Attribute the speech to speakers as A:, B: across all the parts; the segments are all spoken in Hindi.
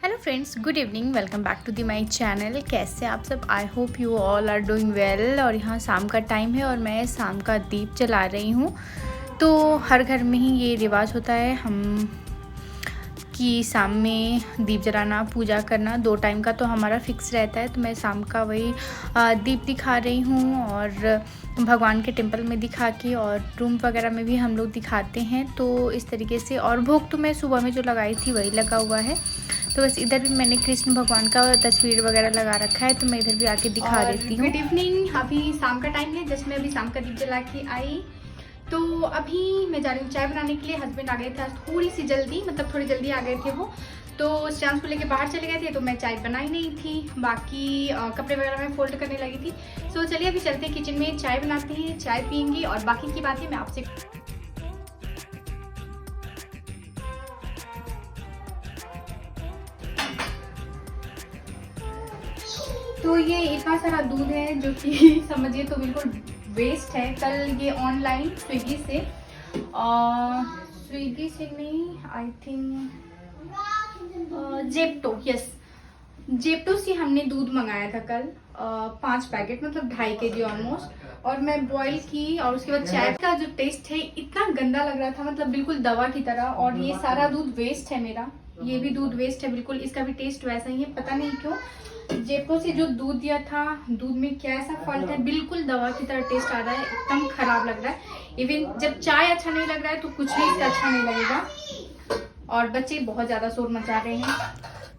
A: Hello friends, good evening. Welcome back to the my channel. कैसे आप सब? I hope you all are doing well. और यहाँ शाम का टाइम है और मैं शाम का दीप जला रही हूँ। तो हर घर में ही ये रिवाज होता है हम कि शाम में दीप जलाना, पूजा करना, 2 टाइम का तो हमारा फिक्स रहता है। तो मैं शाम का वही दीप दिखा रही हूँ और भगवान के टेंपल में दिखा के और रूम वगैरह में भी हम लोग दिखाते हैं। तो इस तरीके से, और भोग तो मैं सुबह में जो लगाई थी वही लगा हुआ है। तो बस इधर भी मैंने कृष्ण भगवान का तस्वीर वगैरह लगा रखा है, तो मैं इधर भी आके दिखा देती हूँ। Good evening. अभी शाम का टाइम है, जस्ट मैं अभी शाम का दीप जला के आई। तो अभी मैं जा रही हूँ चाय बनाने के लिए। हस्बैंड आ गए थे आज थोड़ी सी जल्दी, मतलब थोड़ी जल्दी आ गए थे वो। तो चांस को लेके बाहर चले गए थे, तो मैं चाय बनाई नहीं थी। बाकी कपड़े वगैरह मैं फोल्ड करने लगी थी। सो चलिए अभी चलते हैं किचन में, चाय बनाते हैं, चाय पियेंगे और बाकी की बातें मैं आपसे। तो ये इतना सारा दूध है जो कि समझिए तो बिल्कुल वेस्ट है। कल ये ऑनलाइन स्विगी से नहीं, I think Zepto, yes, Zepto से हमने दूध मंगाया था कल। 5 पैकेट, मतलब 2.5 kg ऑलमोस्ट। और मैं बॉईल की और उसके बाद चाय का जो टेस्ट है इतना गंदा लग रहा था, मतलब बिल्कुल दवा की तरह। और ये सारा दूध वेस्ट है मेरा, ये भी दूध वेस्ट है बिल्कुल। इसका भी टेस्ट वैसा ही है, पता नहीं क्यों। जेप्टो से जो दूध दिया था, दूध में क्या ऐसा फॉल्ट है, बिल्कुल दवा की तरह टेस्ट आ रहा है, एकदम खराब लग रहा है। इवन जब चाय अच्छा नहीं लग रहा है तो कुछ भी इसका अच्छा नहीं लगेगा। और बच्चे बहुत ज़्यादा शोर मचा रहे हैं।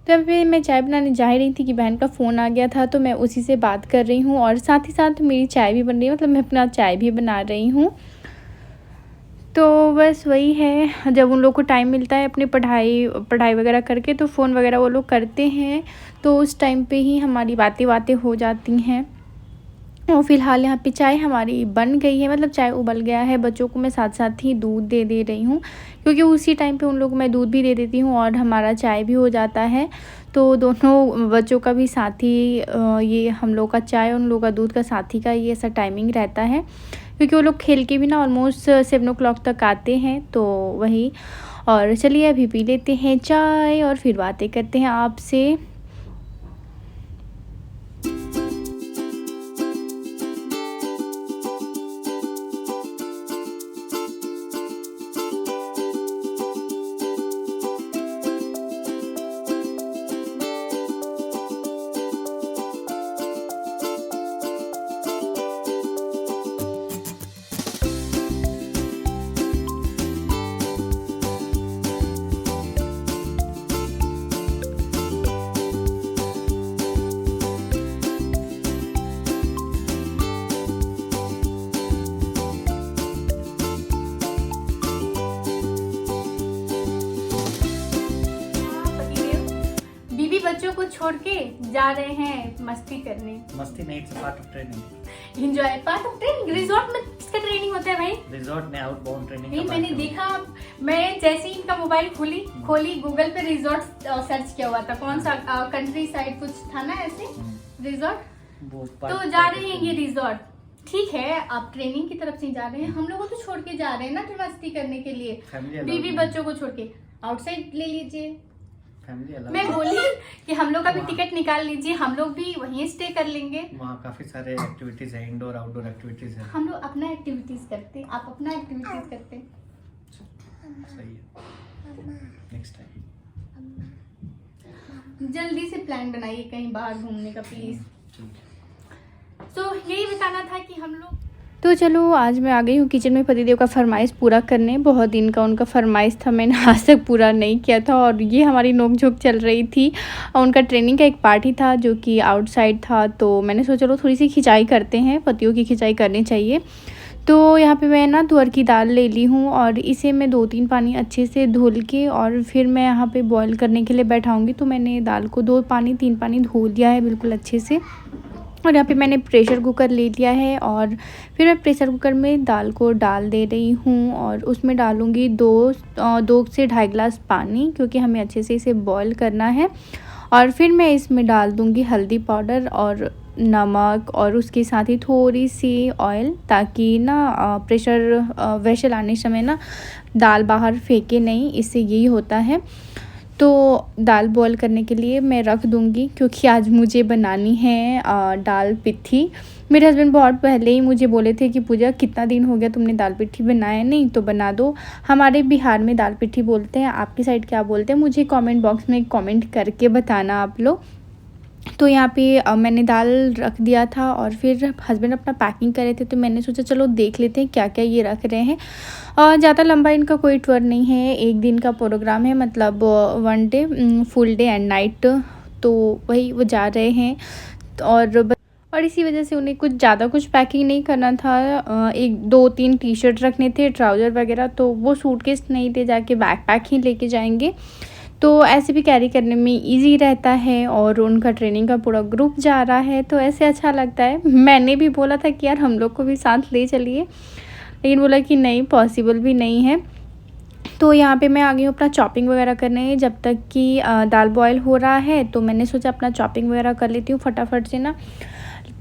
A: तो अभी मैं चाय बनाने जा ही रही थी कि बहन का फ़ोन आ गया था, तो मैं उसी से बात कर रही हूँ और साथ ही साथ मेरी चाय भी बन रही है, मतलब मैं अपना चाय भी बना रही हूँ। तो बस वही है, जब उन लोग को टाइम मिलता है अपनी पढ़ाई वगैरह करके, तो फ़ोन वगैरह वो लोग करते हैं, तो उस टाइम पे ही हमारी बातें हो जाती हैं। और फ़िलहाल यहाँ पे चाय हमारी बन गई है, मतलब चाय उबल गया है। बच्चों को मैं साथ साथ ही दूध दे रही हूँ, क्योंकि उसी टाइम पे उन लोग को मैं दूध भी दे देती हूँ और हमारा चाय भी हो जाता है। तो दोनों बच्चों का भी साथ ही ये हम लोग का चाय और उन लोग का दूध का साथी का ये ऐसा टाइमिंग रहता है, क्योंकि वो लोग खेल के भी ना ऑलमोस्ट 7 o'clock तक आते हैं। तो वही, और चलिए अभी पी लेते हैं चाय और फिर बातें करते हैं आपसे। बीबी बच्चों को छोड़ के जा रहे हैं मस्ती करने।
B: मस्ती नहीं, it's part of training.
A: Enjoy, part of training. Resort में इसका ट्रेनिंग होता है भाई।
B: रिजॉर्ट में आउटबाउंड ट्रेनिंग
A: नहीं, मैंने देखा, मैं जैसे ही इनका मोबाइल खोली गूगल पे रिजॉर्ट सर्च किया हुआ था। कौन सा कंट्री साइड कुछ था ना ऐसे, रिजॉर्ट। तो जा रहे हैं ये रिजॉर्ट। ठीक है, आप ट्रेनिंग की तरफ से जा रहे हैं, हम लोगों को तो छोड़ के जा रहे हैं ना मस्ती करने के लिए। बीवी बच्चों को छोड़ के आउटसाइड ले लीजिए। मैं बोली कि हम लोग का भी टिकट निकाल लीजिए, हम लोग भी वहीं स्टे कर लेंगे।
B: वहाँ काफी सारे एक्टिविटीज है, इंडोर आउटडोर एक्टिविटीज है।
A: हम लोग अपना एक्टिविटीज करते, आप अपना एक्टिविटीज करते।
B: सही है, नेक्स्ट टाइम
A: जल्दी से प्लान बनाइए कहीं बाहर घूमने का प्लीज। तो यही बताना था कि हम लोग। तो चलो आज मैं आ गई हूँ किचन में पतिदेव का फरमाइश पूरा करने। बहुत दिन का उनका फरमाइश था, मैंने आज तक पूरा नहीं किया था और ये हमारी नोक-झोंक चल रही थी। उनका ट्रेनिंग का एक पार्टी था जो कि आउटसाइड था, तो मैंने सोचा चलो थोड़ी सी खिंचाई करते हैं, पतियों की खिंचाई करनी चाहिए। तो यहाँ पे मैं ना तुअर की दाल ले ली हूँ और इसे मैं 2-3 पानी अच्छे से धुल के और फिर मैं यहाँ पे बॉईल करने के लिए बैठाऊँगी। तो मैंने दाल को 2-3 पानी धो लिया है बिल्कुल अच्छे से। और यहाँ पे मैंने प्रेशर कुकर ले लिया है और फिर मैं प्रेशर कुकर में दाल को डाल दे रही हूँ और उसमें डालूँगी 2 से 2.5 गिलास पानी, क्योंकि हमें अच्छे से इसे बॉईल करना है। और फिर मैं इसमें डाल दूँगी हल्दी पाउडर और नमक और उसके साथ ही थोड़ी सी ऑयल, ताकि ना प्रेशर वेसल आने समय ना दाल बाहर फेंके नहीं, इससे यही होता है। तो दाल बॉईल करने के लिए मैं रख दूँगी, क्योंकि आज मुझे बनानी है दाल पिट्ठी। मेरे हस्बैंड बहुत पहले ही मुझे बोले थे कि पूजा कितना दिन हो गया तुमने दाल पिट्ठी बनाया नहीं, तो बना दो। हमारे बिहार में दाल पिट्ठी बोलते हैं, आपकी साइड क्या बोलते हैं मुझे कमेंट बॉक्स में कमेंट करके बताना आप लोग। तो यहाँ पे मैंने दाल रख दिया था और फिर हस्बैंड अपना पैकिंग कर रहे थे, तो मैंने सोचा चलो देख लेते हैं क्या क्या ये रख रहे हैं। ज़्यादा लंबा इनका कोई टूर नहीं है, एक दिन का प्रोग्राम है, मतलब 1 day full day and night, तो वही वो जा रहे हैं। और इसी वजह से उन्हें कुछ पैकिंग नहीं करना था। 1-2-3 टी शर्ट रखने थे, ट्राउज़र वगैरह, तो वो सूटकेस नहीं थे, जाके बैकपैक ही लेके जाएंगे, तो ऐसे भी कैरी करने में इजी रहता है। और उनका ट्रेनिंग का पूरा ग्रुप जा रहा है, तो ऐसे अच्छा लगता है। मैंने भी बोला था कि यार हम लोग को भी साथ ले चलिए, लेकिन बोला कि नहीं, पॉसिबल भी नहीं है। तो यहाँ पे मैं आ गई हूँ अपना चॉपिंग वगैरह करने। जब तक कि दाल बॉयल हो रहा है, तो मैंने सोचा अपना चॉपिंग वगैरह कर लेती हूँ फटाफट से ना,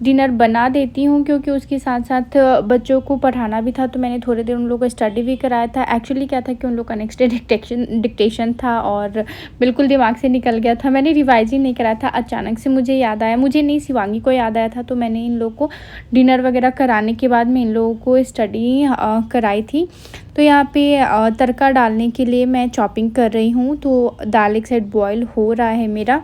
A: डिनर बना देती हूँ, क्योंकि उसके साथ साथ बच्चों को पढ़ाना भी था, तो मैंने थोड़ी देर उन लोगों को स्टडी भी कराया था। एक्चुअली क्या था कि उन लोग का नेक्स्ट डे डिक्टेशन था और बिल्कुल दिमाग से निकल गया था, मैंने रिवाइज ही नहीं कराया था। अचानक से मुझे याद आया, मुझे नहीं शिवांगी को याद आया था, तो मैंने इन लोग को डिनर वगैरह कराने के बाद में इन लोगों को स्टडी कराई थी। तो यहाँ पे तड़का डालने के लिए मैं चॉपिंग कर रही हूँ। तो दाल एक साइड बॉयल हो रहा है मेरा,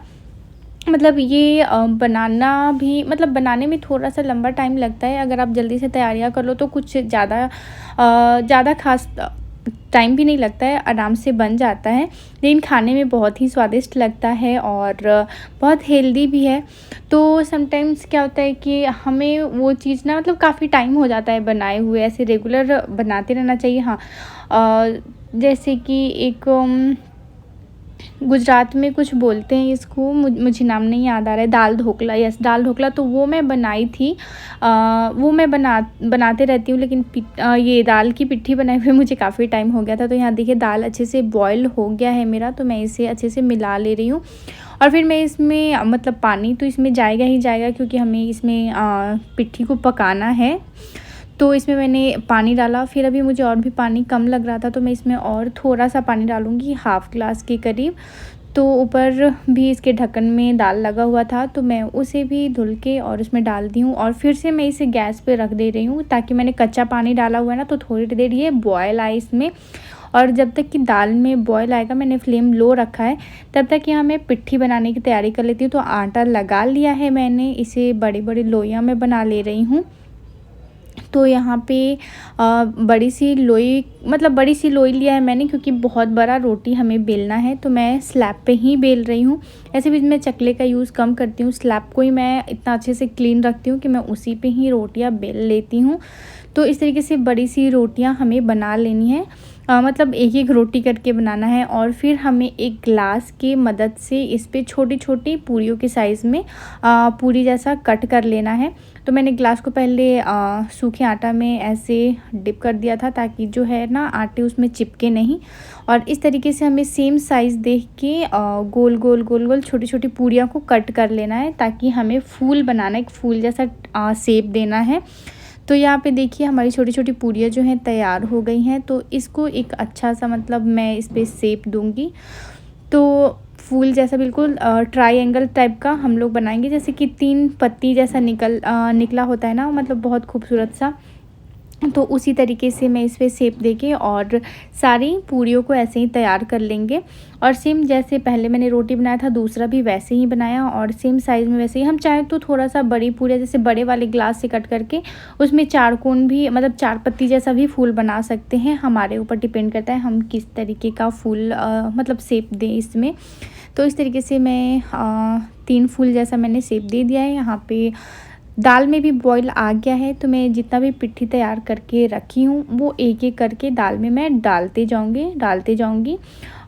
A: मतलब ये बनाना भी, मतलब बनाने में थोड़ा सा लंबा टाइम लगता है। अगर आप जल्दी से तैयारियां कर लो तो कुछ ज़्यादा खास टाइम भी नहीं लगता है, आराम से बन जाता है, लेकिन खाने में बहुत ही स्वादिष्ट लगता है और बहुत हेल्दी भी है। तो समटाइम्स क्या होता है कि हमें वो चीज़ ना, मतलब काफ़ी टाइम हो जाता है बनाए हुए, ऐसे रेगुलर बनाते रहना चाहिए। हाँ, जैसे कि एक गुजरात में कुछ बोलते हैं इसको, मुझे नाम नहीं याद आ रहा है, दाल ढोकला, यस दाल ढोकला, तो वो मैं बनाई थी। वो मैं बनाते रहती हूँ, लेकिन ये दाल की पिट्ठी बनाए हुए मुझे काफ़ी टाइम हो गया था। तो यहाँ देखिए दाल अच्छे से बॉयल हो गया है मेरा, तो मैं इसे अच्छे से मिला ले रही हूँ। और फिर मैं इसमें मतलब पानी तो इसमें जाएगा ही जाएगा, क्योंकि हमें इसमें पिट्ठी को पकाना है। तो इसमें मैंने पानी डाला, फिर अभी मुझे और भी पानी कम लग रहा था, तो मैं इसमें और थोड़ा सा पानी डालूँगी, हाफ़ ग्लास के करीब। तो ऊपर भी इसके ढक्कन में दाल लगा हुआ था, तो मैं उसे भी धुल के और उसमें डाल दी हूँ। और फिर से मैं इसे गैस पे रख दे रही हूँ, ताकि मैंने कच्चा पानी डाला हुआ है ना, तो थोड़ी देर ये बॉयल आए इसमें। और जब तक कि दाल में बॉयल आएगा, मैंने फ्लेम लो रखा है, तब तक यहाँ मैं पिट्ठी बनाने की तैयारी कर लेती हूँ। तो आटा लगा लिया है मैंने, इसे बड़ी बड़ी लोइयाँ में बना ले रही हूँ। तो यहाँ पे बड़ी सी लोई लिया है मैंने, क्योंकि बहुत बड़ा रोटी हमें बेलना है, तो मैं स्लैब पे ही बेल रही हूँ। ऐसे भी मैं चकले का यूज़ कम करती हूँ, स्लैब को ही मैं इतना अच्छे से क्लीन रखती हूँ कि मैं उसी पे ही रोटियाँ बेल लेती हूँ। तो इस तरीके से बड़ी सी रोटियाँ हमें बना लेनी है, मतलब एक एक रोटी करके बनाना है। और फिर हमें एक ग्लास की मदद से इस पे छोटी छोटी पूरियों के साइज़ में पूरी जैसा कट कर लेना है। तो मैंने ग्लास को पहले सूखे आटा में ऐसे डिप कर दिया था, ताकि जो है ना आटे उसमें चिपके नहीं। और इस तरीके से हमें सेम साइज़ देख के गोल गोल छोटी छोटी पूरियाँ को कट कर लेना है, ताकि हमें फूल बनाना है, एक फूल जैसा शेप देना है। तो यहाँ पे देखिए हमारी छोटी छोटी पूरियाँ जो हैं तैयार हो गई हैं। तो इसको एक अच्छा सा, मतलब मैं इस पर शेप दूँगी, तो फूल जैसा बिल्कुल ट्रायंगल टाइप का हम लोग बनाएंगे, जैसे कि 3 पत्ती जैसा निकला होता है ना, मतलब बहुत खूबसूरत सा। तो उसी तरीके से मैं इस पे शेप देके और सारी पूरियों को ऐसे ही तैयार कर लेंगे। और सेम जैसे पहले मैंने रोटी बनाया था, दूसरा भी वैसे ही बनाया, और सेम साइज़ में वैसे ही। हम चाहे तो थोड़ा सा बड़ी पूरियाँ, जैसे बड़े वाले ग्लास से कट करके उसमें 4 कोन भी, मतलब 4 पत्ती जैसा भी फूल बना सकते हैं। हमारे ऊपर डिपेंड करता है हम किस तरीके का फूल मतलब शेप दें इसमें। तो इस तरीके से मैं 3 फूल जैसा मैंने शेप दे दिया है। यहाँ पे दाल में भी बॉईल आ गया है, तो मैं जितना भी पिट्ठी तैयार करके रखी हूँ, वो एक एक करके दाल में मैं डालते जाऊँगी।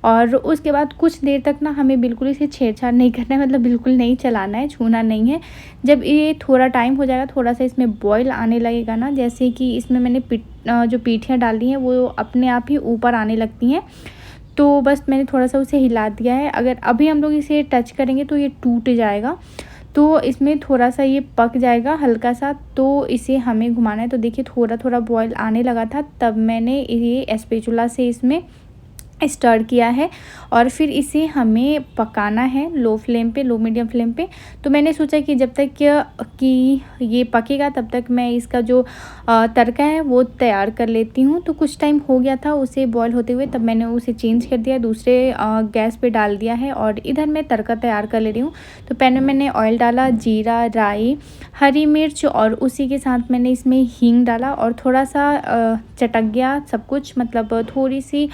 A: और उसके बाद कुछ देर तक ना हमें बिल्कुल इसे छेड़छाड़ नहीं करना है, मतलब बिल्कुल नहीं चलाना है, छूना नहीं है। जब ये थोड़ा टाइम हो जाएगा, थोड़ा सा इसमें बॉईल आने लगेगा ना, जैसे कि इसमें मैंने जो पीठियाँ डाली हैं वो अपने आप ही ऊपर आने लगती हैं, तो बस मैंने थोड़ा सा उसे हिला दिया है। अगर अभी हम लोग इसे टच करेंगे तो ये टूट जाएगा, तो इसमें थोड़ा सा ये पक जाएगा हल्का सा, तो इसे हमें घुमाना है। तो देखिए थोड़ा थोड़ा बॉईल आने लगा था, तब मैंने ये स्पैचुला से इसमें स्टर किया है और फिर इसे हमें पकाना है लो फ्लेम पे, लो मीडियम फ्लेम पे। तो मैंने सोचा कि जब तक कि ये पकेगा तब तक मैं इसका जो तड़का है वो तैयार कर लेती हूँ। तो कुछ टाइम हो गया था उसे बॉईल होते हुए, तब मैंने उसे चेंज कर दिया, दूसरे गैस पे डाल दिया है और इधर मैं तड़का तैयार कर ले रही हूँ। तो पैन में मैंने ऑयल डाला, जीरा, राई, हरी मिर्च और उसी के साथ मैंने इसमें हींग डाला और थोड़ा सा चटक गया सब कुछ, मतलब थोड़ी सी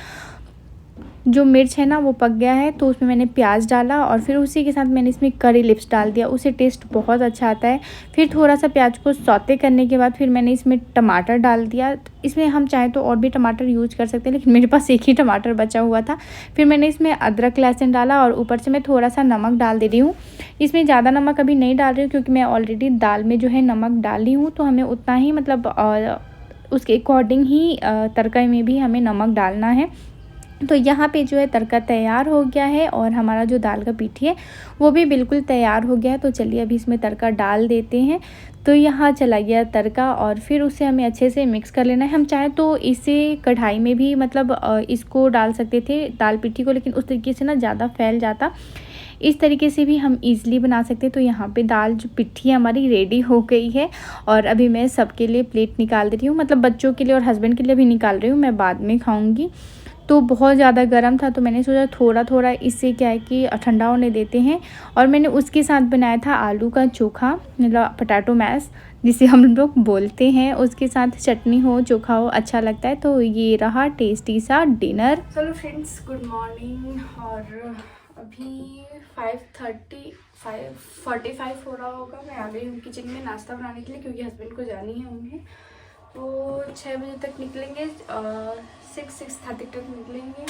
A: जो मिर्च है ना वो पक गया है। तो उसमें मैंने प्याज डाला और फिर उसी के साथ मैंने इसमें करी लिव्स डाल दिया, उससे टेस्ट बहुत अच्छा आता है। फिर थोड़ा सा प्याज को सौते करने के बाद फिर मैंने इसमें टमाटर डाल दिया। इसमें हम चाहें तो और भी टमाटर यूज कर सकते हैं, लेकिन मेरे पास एक ही टमाटर बचा हुआ था। फिर मैंने इसमें अदरक लहसुन डाला और ऊपर से मैं थोड़ा सा नमक डाल दे रही हूँ। इसमें ज़्यादा नमक अभी नहीं डाल रही हूँ क्योंकि मैं ऑलरेडी दाल में जो है नमक डाली हूँ, तो हमें उतना ही मतलब उसके अकॉर्डिंग ही तड़का में भी हमें नमक डालना है। तो यहाँ पे जो है तड़का तैयार हो गया है और हमारा जो दाल का पीठी है वो भी बिल्कुल तैयार हो गया है। तो चलिए अभी इसमें तड़का डाल देते हैं। तो यहाँ चला गया तड़का और फिर उसे हमें अच्छे से मिक्स कर लेना है। हम चाहें तो इसे कढ़ाई में भी मतलब इसको डाल सकते थे दाल पीठी को, लेकिन उस तरीके से ना ज़्यादा फैल जाता। इस तरीके से भी हम इजीली बना सकते हैं। तो यहाँ पे दाल जो पिट्ठी हमारी रेडी हो गई है और अभी मैं सबके लिए प्लेट निकाल दे रही हूँ, मतलब बच्चों के लिए और हस्बैंड के लिए भी निकाल रही हूँ, मैं बाद में खाऊँगी। तो बहुत ज़्यादा गर्म था तो मैंने सोचा थोड़ा थोड़ा इससे क्या है कि ठंडा होने देते हैं। और मैंने उसके साथ बनाया था आलू का चोखा, मतलब पोटैटो मैश जिसे हम लोग बोलते हैं, उसके साथ चटनी हो, चोखा हो, अच्छा लगता है। तो ये रहा टेस्टी सा डिनर। चलो फ्रेंड्स, गुड मॉर्निंग। और अभी 5:45 हो रहा होगा। मैं आ गई हूँ किचन में नाश्ता बनाने के लिए क्योंकि हस्बैंड को जानी है उन्हें। तो 6 बजे तक निकलेंगे, 6:30 तक निकलेंगे।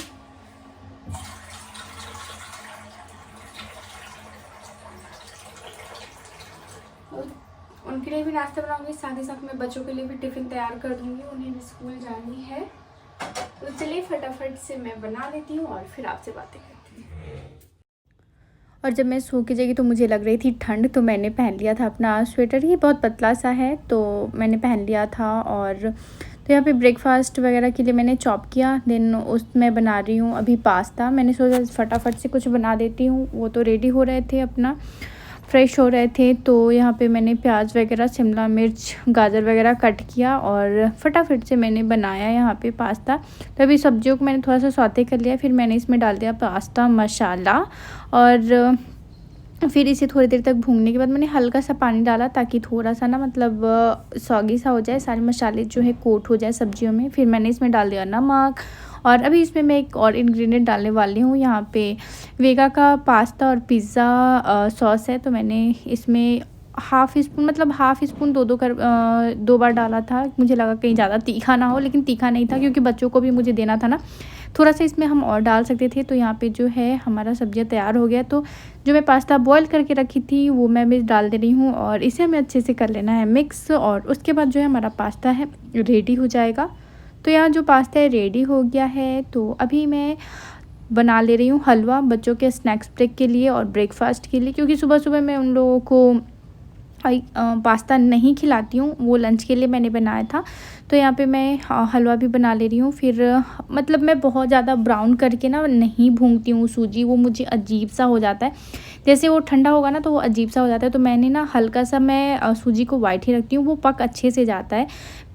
A: उनके लिए भी नाश्ता बनाऊंगी, साथ ही साथ मैं बच्चों के लिए भी टिफ़िन तैयार कर दूंगी, उन्हें भी स्कूल जानी है। तो चलिए फटाफट से मैं बना लेती हूँ और फिर आपसे बातें करती हूँ। और जब मैं सो के जगी तो मुझे लग रही थी ठंड, तो मैंने पहन लिया था अपना स्वेटर। ये बहुत पतला सा है तो मैंने पहन लिया था। और तो यहाँ पे ब्रेकफास्ट वगैरह के लिए मैंने चॉप किया, देन उसमें बना रही हूँ अभी पास्ता। मैंने सोचा फटाफट से कुछ बना देती हूँ। वो तो रेडी हो रहे थे, अपना फ्रेश हो रहे थे। तो यहाँ पे मैंने प्याज वगैरह, शिमला मिर्च, गाजर वगैरह कट किया और फटाफट से मैंने बनाया यहाँ पे पास्ता। तो अभी सब्जियों को मैंने थोड़ा सा सौते कर लिया, फिर मैंने इसमें डाल दिया पास्ता मसाला और फिर इसे थोड़ी देर तक भूनने के बाद मैंने हल्का सा पानी डाला ताकि थोड़ा सा ना मतलब सॉगी सा हो जाए, सारे मसाले जो है कोट हो जाए सब्जियों में। फिर मैंने इसमें डाल दिया नमक और अभी इसमें मैं एक और इंग्रेडिएंट डालने वाली हूँ। यहाँ पे वेगा का पास्ता और पिज़्ज़ा सॉस है, तो मैंने इसमें हाफ़ स्पून 2 बार डाला था। मुझे लगा कहीं ज़्यादा तीखा ना हो, लेकिन तीखा नहीं था क्योंकि बच्चों को भी मुझे देना था ना, थोड़ा सा इसमें हम और डाल सकते थे। तो यहाँ पे जो है हमारा सब्जियाँ तैयार हो गया। तो जो मैं पास्ता बॉईल करके रखी थी वो मैं भी डाल दे रही हूँ और इसे हमें अच्छे से कर लेना है मिक्स। और उसके बाद जो है हमारा पास्ता है रेडी हो जाएगा। तो यहाँ जो पास्ता है रेडी हो गया है। तो अभी मैं बना ले रही हूँ हलवा बच्चों के स्नैक्स ब्रेक के लिए और ब्रेकफास्ट के लिए, क्योंकि सुबह सुबह मैं उन लोगों को पास्ता नहीं खिलाती हूँ, वो लंच के लिए मैंने बनाया था। तो यहाँ पे मैं हलवा भी बना ले रही हूँ। फिर मतलब मैं बहुत ज़्यादा ब्राउन करके ना नहीं भूनती हूँ सूजी, वो मुझे अजीब सा हो जाता है। जैसे वो ठंडा होगा ना तो वो अजीब सा हो जाता है। तो मैंने ना हल्का सा मैं सूजी को वाइट ही रखती हूँ, वो पक अच्छे से जाता है।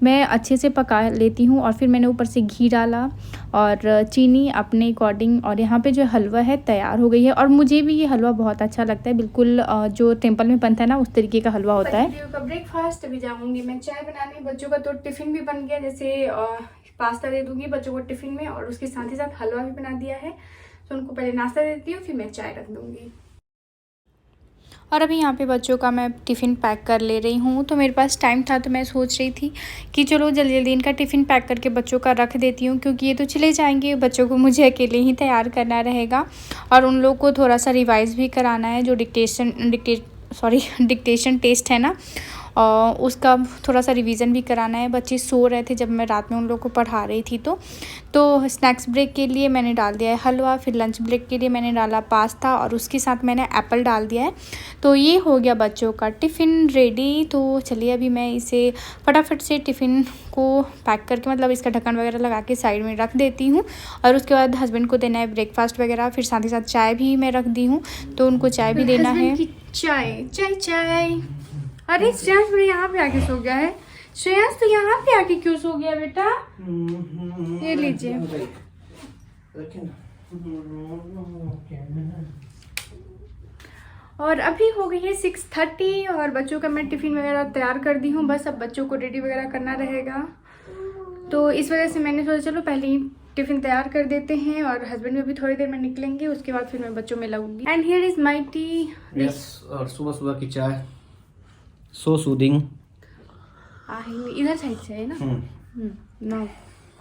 A: मैं अच्छे से पका लेती हूँ और फिर मैंने ऊपर से घी डाला और चीनी अपने अकॉर्डिंग। और यहाँ पे जो हलवा है तैयार हो गई है और मुझे भी ये हलवा बहुत अच्छा लगता है, बिल्कुल जो टेम्पल में बनता है ना उस तरीके का हलवा होता है। का ब्रेकफास्ट अभी जाऊँगी मैं चाय बनाने, बच्चों का तो टिफ़िन भी बन गया। जैसे पास्ता दे दूँगी बच्चों को टिफ़िन में और उसके साथ ही साथ हलवा भी बना दिया है। तो उनको पहले नाश्ता दे देती हूँ, फिर मैं चाय रख दूँगी। और अभी यहाँ पे बच्चों का मैं टिफ़िन पैक कर ले रही हूँ। तो मेरे पास टाइम था तो मैं सोच रही थी कि चलो जल्दी जल्दी इनका टिफ़िन पैक करके बच्चों का रख देती हूँ, क्योंकि ये तो चले जाएंगे, बच्चों को मुझे अकेले ही तैयार करना रहेगा। और उन लोग को थोड़ा सा रिवाइज़ भी कराना है, जो डिक्टेशन टेस्ट है ना, उसका थोड़ा सा रिवीजन भी कराना है। बच्चे सो रहे थे जब मैं रात में उन लोगों को पढ़ा रही थी। तो स्नैक्स ब्रेक के लिए मैंने डाल दिया है हलवा, फिर लंच ब्रेक के लिए मैंने डाला पास्ता और उसके साथ मैंने एप्पल डाल दिया है। तो ये हो गया बच्चों का टिफ़िन रेडी। तो चलिए अभी मैं इसे फटाफट से टिफ़िन को पैक करके मतलब इसका ढक्कन वगैरह लगा के साइड में रख देती हूँ। और उसके बाद हस्बैंड को देना है ब्रेकफास्ट वगैरह, फिर साथ ही साथ चाय भी मैं रख दी हूँ, तो उनको चाय भी देना है। चाय चाय चाय। अरे श्रेयांश मेरे यहाँ पे आके सो गया है। श्रेयांश तो यहाँ पे आके क्यों सो गया बेटा? ये लीजिए। और अभी हो गई है 6:30 और बच्चों का मैं टिफ़िन वगैरह तैयार कर दी हूँ। बस अब बच्चों को रेडी वगैरह करना रहेगा, तो इस वजह से मैंने सोचा चलो पहले ही टिफ़िन तैयार कर देते हैं। और हस्बैंड भी अभी थोड़ी देर में निकलेंगे, उसके बाद फिर मैं बच्चों में लगूंगी। And here is my tea.
B: Yes, और सुबह सुबह की चाय सो सूदिंग।
A: इधर साइड से है ना। No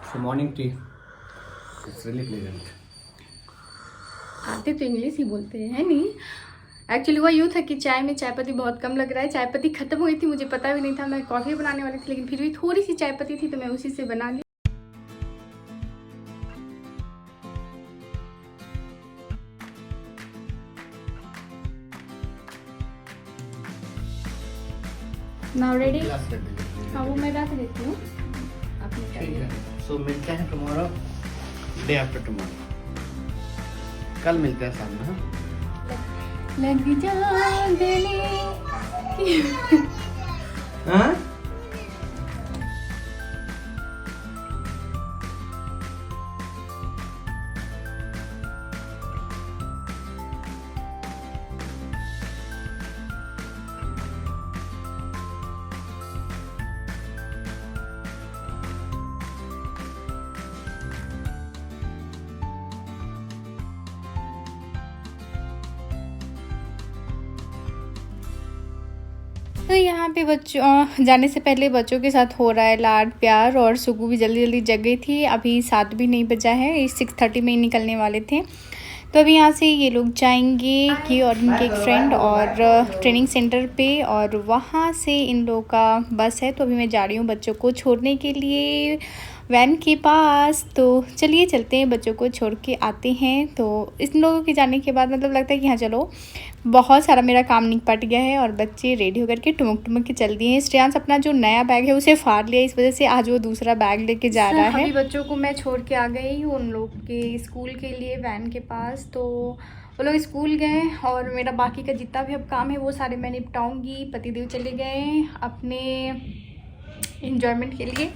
B: so morning tea it's really pleasant.
A: आते तो इंग्लिश ही बोलते हैं नहीं। एक्चुअली हुआ यूँ था कि चाय में चाय पत्ती बहुत कम लग रहा है। चाय पत्ती खत्म हुई थी, मुझे पता भी नहीं था। मैं कॉफ़ी बनाने वाली थी लेकिन फिर भी थोड़ी सी चाय पत्ती थी तो मैं उसी से बना ली। Now ready. हाँ वो मैं रख देती हूँ।
B: सो मिलते हैं टुमारो, डे आफ्टर टुमारो। कल मिलते हैं सामने। हाँ
A: लग जा गले।
B: हाँ
A: तो यहाँ पे बच्चों जाने से पहले बच्चों के साथ हो रहा है लाड प्यार। और सुगु भी जल्दी जल्दी जग गई थी। अभी 7 भी नहीं बजा है, 6:30 में ही निकलने वाले थे। तो अभी यहाँ से ये लोग जाएंगे कि और इनके एक फ्रेंड और ट्रेनिंग सेंटर पे, और वहाँ से इन लोगों का बस है। तो अभी मैं जा रही हूँ बच्चों को छोड़ने के लिए वैन के पास। तो चलिए चलते हैं, बच्चों को छोड़ के आते हैं। तो इन लोगों के जाने के बाद मतलब लगता है कि हाँ चलो बहुत सारा मेरा काम निपट गया है। और बच्चे रेडी होकर के टुमक टुमक के चल दिए हैं। श्रेयांश अपना जो नया बैग है उसे फाड़ लिया, इस वजह से आज वो दूसरा बैग लेके जा रहा है। अभी बच्चों को मैं छोड़ के आ गई हूँ उन लोग के स्कूल के लिए वैन के पास। तो वो लोग स्कूल गए और मेरा बाकी का जितना भी अब काम है वो सारे मैं निपटाऊँगी। पतिदेव चले गए अपने इंजॉयमेंट के लिए।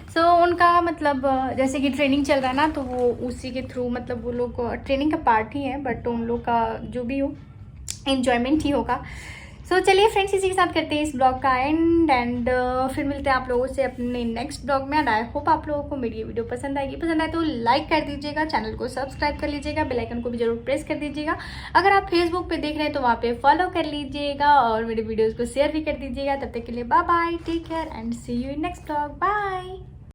A: सो उनका मतलब जैसे कि ट्रेनिंग चल रहा है ना, तो वो उसी के थ्रू मतलब वो लोग ट्रेनिंग का पार्ट ही है, बट उन लोग का जो भी हो एन्जॉयमेंट ही होगा। सो चलिए फ्रेंड्स, इसी के साथ करते हैं इस ब्लॉग का एंड फिर मिलते हैं आप लोगों से अपने नेक्स्ट ब्लॉग में। एंड आई होप आप लोगों को मेरी ये वीडियो पसंद आएगी। पसंद आए तो लाइक कर दीजिएगा, चैनल को सब्सक्राइब कर लीजिएगा, बेल आइकन को भी जरूर प्रेस कर दीजिएगा। अगर आप फेसबुक पे देख रहे हैं तो वहाँ पे फॉलो कर लीजिएगा और मेरे वीडियोज़ को शेयर भी कर दीजिएगा। तब तक के लिए bye bye, take care and see you in next blog. Bye.